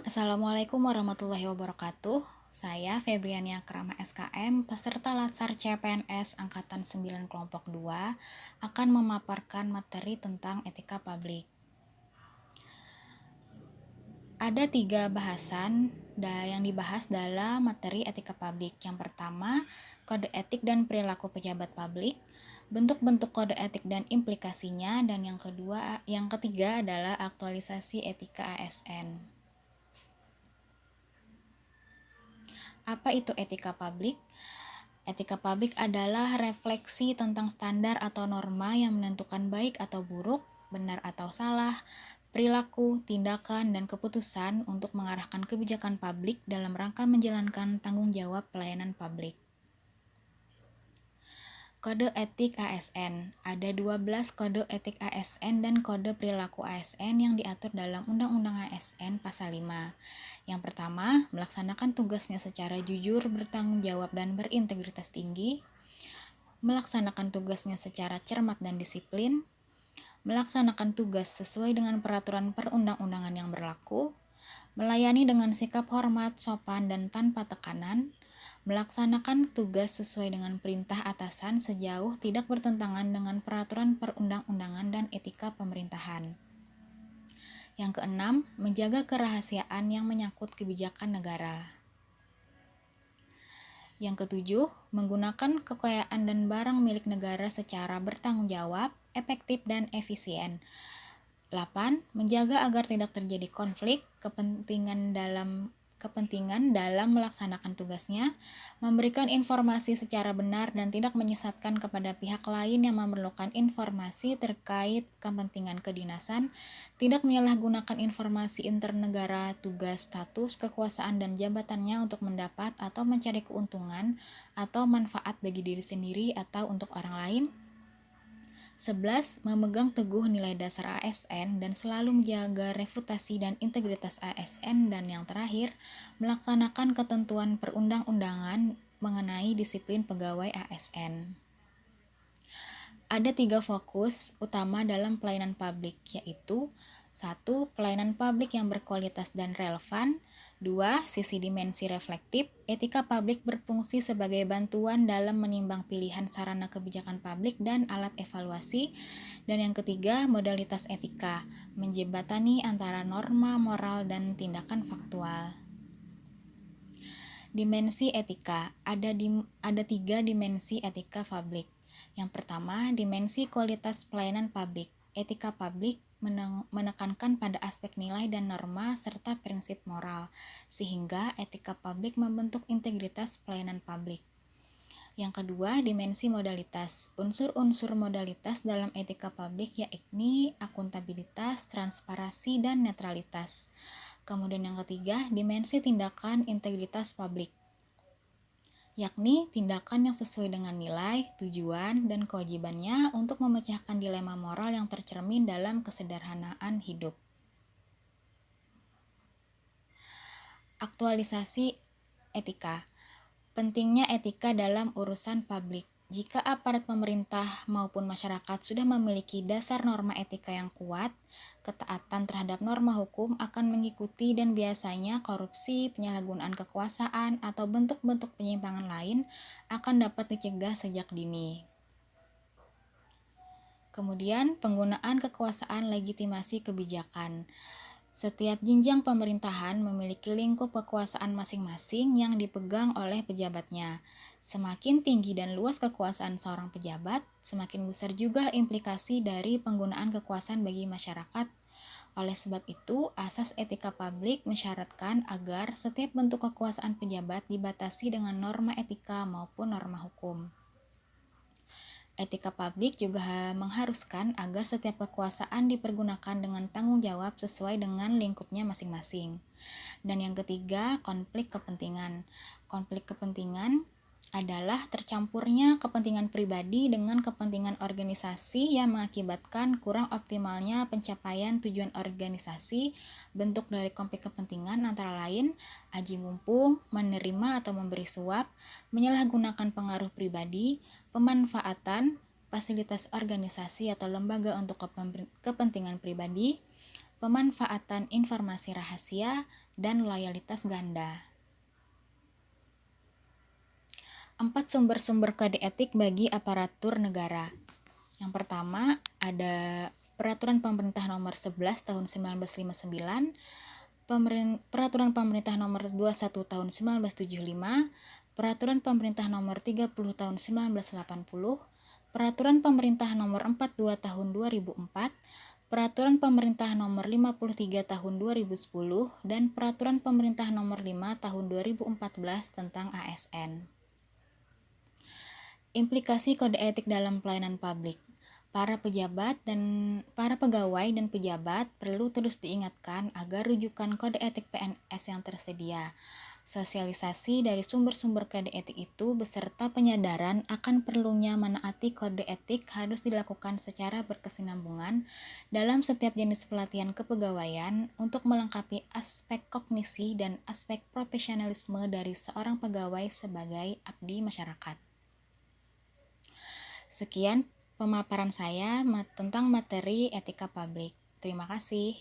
Assalamualaikum warahmatullahi wabarakatuh. Saya Febriania Krama SKM, peserta Latsar CPNS Angkatan 9 Kelompok 2, akan memaparkan materi tentang etika publik. Ada 3 bahasan yang dibahas dalam materi etika publik. Yang pertama, kode etik dan perilaku pejabat publik, bentuk-bentuk kode etik dan implikasinya, dan yang ketiga adalah aktualisasi etika ASN. Apa itu etika publik? Etika publik adalah refleksi tentang standar atau norma yang menentukan baik atau buruk, benar atau salah, perilaku, tindakan, dan keputusan untuk mengarahkan kebijakan publik dalam rangka menjalankan tanggung jawab pelayanan publik. Kode etik ASN. Ada 12 kode etik ASN dan kode perilaku ASN yang diatur dalam Undang-Undang ASN Pasal 5. Yang pertama, melaksanakan tugasnya secara jujur, bertanggung jawab, dan berintegritas tinggi. Melaksanakan tugasnya secara cermat dan disiplin. Melaksanakan tugas sesuai dengan peraturan perundang-undangan yang berlaku. Melayani dengan sikap hormat, sopan, dan tanpa tekanan. Melaksanakan tugas sesuai dengan perintah atasan sejauh tidak bertentangan dengan peraturan perundang-undangan dan etika pemerintahan. Yang keenam, menjaga kerahasiaan yang menyangkut kebijakan negara. Yang ketujuh, menggunakan kekayaan dan barang milik negara secara bertanggung jawab, efektif, dan efisien. 8. Menjaga agar tidak terjadi konflik kepentingan dalam melaksanakan tugasnya, memberikan informasi secara benar dan tidak menyesatkan kepada pihak lain yang memerlukan informasi terkait kepentingan kedinasan, tidak menyalahgunakan informasi internegara, tugas, status, kekuasaan, dan jabatannya untuk mendapat atau mencari keuntungan atau manfaat bagi diri sendiri atau untuk orang lain. 11. Memegang teguh nilai dasar ASN dan selalu menjaga reputasi dan integritas ASN. Dan yang terakhir, melaksanakan ketentuan perundang-undangan mengenai disiplin pegawai ASN. Ada 3 fokus utama dalam pelayanan publik, yaitu 1. Pelayanan publik yang berkualitas dan relevan. 2. Sisi dimensi reflektif. Etika publik berfungsi sebagai bantuan dalam menimbang pilihan sarana kebijakan publik dan alat evaluasi. Dan yang ketiga, modalitas etika, menjembatani antara norma, moral, dan tindakan faktual. Dimensi etika. Ada 3 dimensi etika publik. Yang pertama, dimensi kualitas pelayanan publik. Etika publik menekankan pada aspek nilai dan norma serta prinsip moral, sehingga etika publik membentuk integritas pelayanan publik. Yang kedua, dimensi modalitas. Unsur-unsur modalitas dalam etika publik yakni akuntabilitas, transparansi, dan netralitas. Kemudian yang ketiga, dimensi tindakan integritas publik, yakni tindakan yang sesuai dengan nilai, tujuan, dan kewajibannya untuk memecahkan dilema moral yang tercermin dalam kesederhanaan hidup. Aktualisasi etika. Pentingnya etika dalam urusan publik. Jika aparat pemerintah maupun masyarakat sudah memiliki dasar norma etika yang kuat, ketaatan terhadap norma hukum akan mengikuti dan biasanya korupsi, penyalahgunaan kekuasaan, atau bentuk-bentuk penyimpangan lain akan dapat dicegah sejak dini. Kemudian, penggunaan kekuasaan legitimasi kebijakan. Setiap jenjang pemerintahan memiliki lingkup kekuasaan masing-masing yang dipegang oleh pejabatnya. Semakin tinggi dan luas kekuasaan seorang pejabat, semakin besar juga implikasi dari penggunaan kekuasaan bagi masyarakat. Oleh sebab itu, asas etika publik mensyaratkan agar setiap bentuk kekuasaan pejabat dibatasi dengan norma etika maupun norma hukum. Etika publik juga mengharuskan agar setiap kekuasaan dipergunakan dengan tanggung jawab sesuai dengan lingkupnya masing-masing. Dan yang ketiga, konflik kepentingan. Konflik kepentingan adalah tercampurnya kepentingan pribadi dengan kepentingan organisasi yang mengakibatkan kurang optimalnya pencapaian tujuan organisasi. Bentuk dari konflik kepentingan antara lain aji mumpung, menerima atau memberi suap, menyalahgunakan pengaruh pribadi, pemanfaatan fasilitas organisasi atau lembaga untuk kepentingan pribadi, pemanfaatan informasi rahasia, dan loyalitas ganda. 4 sumber-sumber kode etik bagi aparatur negara. Yang pertama, ada Peraturan Pemerintah Nomor 11 Tahun 1959, Peraturan Pemerintah Nomor 21 Tahun 1975, Peraturan Pemerintah Nomor 30 Tahun 1980, Peraturan Pemerintah Nomor 42 Tahun 2004, Peraturan Pemerintah Nomor 53 Tahun 2010, dan Peraturan Pemerintah Nomor 5 Tahun 2014 tentang ASN. Implikasi kode etik dalam pelayanan publik. Para pegawai dan pejabat perlu terus diingatkan agar rujukan kode etik PNS yang tersedia. Sosialisasi dari sumber-sumber kode etik itu beserta penyadaran akan perlunya menaati kode etik harus dilakukan secara berkesinambungan dalam setiap jenis pelatihan kepegawaian untuk melengkapi aspek kognisi dan aspek profesionalisme dari seorang pegawai sebagai abdi masyarakat. Sekian pemaparan saya tentang materi etika publik. Terima kasih.